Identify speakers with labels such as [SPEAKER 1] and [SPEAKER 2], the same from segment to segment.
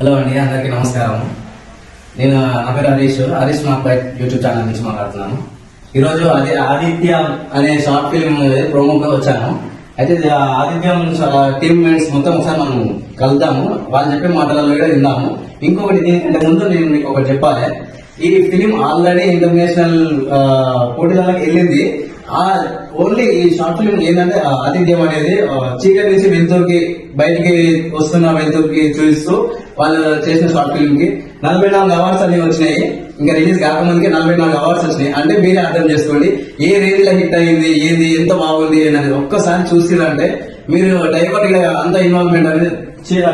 [SPEAKER 1] Hello అండి, అందరికీ నమస్కారం. నేను నా పేరు హరీష్ మాక్బైట్ యూట్యూబ్ ఛానల్ నుంచి మాట్లాడుతున్నాను. ఈరోజు ఆదిత్య అనే షార్ట్ ఫిల్మ్ ప్రోమోగా వచ్చాను. అయితే ఆదిత్యం టీమ్ మెంబర్స్ మొత్తం ఒకసారి మనం కలుద్దాము, వాళ్ళు చెప్పే మాటలలో కూడా విందాము. ఇంకొకటి, దీనికంటే ముందు నేను మీకు ఒకటి చెప్పాలి. ఈ ఫిలిం ఆల్రెడీ ఇంటర్నేషనల్ పోటీలకు వెళ్ళింది. ఓన్లీ ఈ షార్ట్ ఫిల్మ్ ఏంటంటే ఆతిథ్యం అనేది చీకటి నుంచి వెలుతురుకి, బయటికి వస్తున్న వెలుతురుకి చూపిస్తూ వాళ్ళు చేసిన షార్ట్ ఫిల్మ్ కి 44 అవార్డ్స్ అన్ని వచ్చినాయి. ఇంకా రిలీజ్ కాకముందుకే 44 అవార్డ్స్ వచ్చినాయి. అంటే మీరే అర్థం చేసుకోండి ఏ రేంజ్ లో హిట్ అయింది, ఏంది, ఎంత బాగుంది అనేది ఒక్కసారి చూసిరంటే మీరు డైవర్ట్ అంత ఇన్వాల్వ్మెంట్ అనేది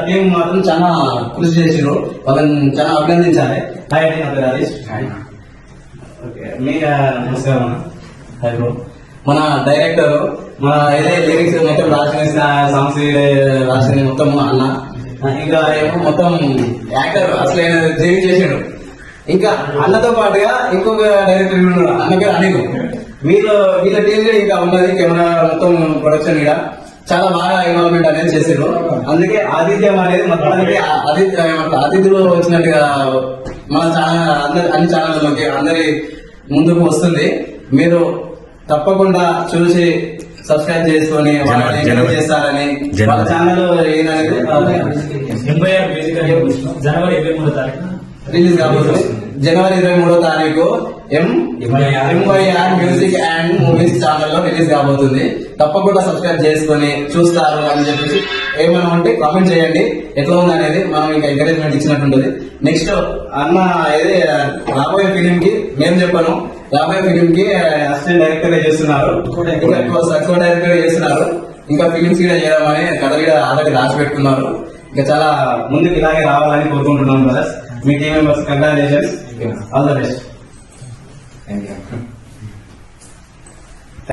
[SPEAKER 1] టీం మాత్రం చాలా కృషి చేసిరు. వాళ్ళని చాలా అభినందించాలి. హాయ్ అండి, నా పేరు హరీష్. మీకు నమస్కారం. Hi bro. మన డైరెక్టర్, మన ఏదైతే లిరిక్స్ మొత్తం రాసిన సాంగ్స్ రాసిన మొత్తం అన్న, ఇంకా ఏమో మొత్తం యాక్టర్ అసలు జీవి చేసాడు. ఇంకా అన్నతో పాటుగా ఇంకొక డైరెక్టర్ ఉన్నాడు, అన్న పేరు అనిల్. వీళ్ళ టీం ఇంకా ఉన్నది, కెమెరా మొత్తం ప్రొడక్షన్ కూడా చాలా బాగా ఇన్వాల్వ్మెంట్ అనేది చేసారు. అందుకే ఆతిథ్యం అనేది మొత్తానికి అతిథులు వచ్చినట్టుగా మన ఛానల్ అన్ని ఛానళ్ళలోకి అందరి ముందుకు వస్తుంది. మీరు తప్పకుండా చూసి సబ్స్క్రైబ్ చేసుకొని చేస్తారని వాళ్ళ ఛానల్ ఏదనేది
[SPEAKER 2] జనవరి 23వ తారీఖు
[SPEAKER 1] రిలీజ్ కాబోతుంది. జనవరి 23వ తారీఖు MYR మ్యూజిక్ అండ్ మూవీస్ ఛానల్లో రిలీజ్ కాబోతుంది. తప్పకుండా సబ్స్క్రైబ్ చేసుకొని చూస్తారు అని చెప్పేసి ఏమైనా ఉంటే కామెంట్ చేయండి. ఎట్లా ఉంది అనేది మనం ఇంకా ఎంకరేజ్మెంట్ ఇచ్చినట్టుంటది. నెక్స్ట్ అన్న ఏది రాబోయే ఫిలిం కి మేము చెప్పాను, రాబోయే ఫిలిం కి అసిస్టెంట్ డైరెక్టర్ చేస్తున్నారు, సక్సెస్ డైరెక్టర్ చేస్తున్నారు. ఇంకా ఫిలిమ్స్ కూడా చేయమని కథలు కూడా ఆల్రెడీ రాసి పెట్టుకున్నారు. ఇంకా చాలా ముందుకు ఇలాగే రావాలని కోరుకుంటున్నాం brothers. Me team members congratulations, all the best. Thank you.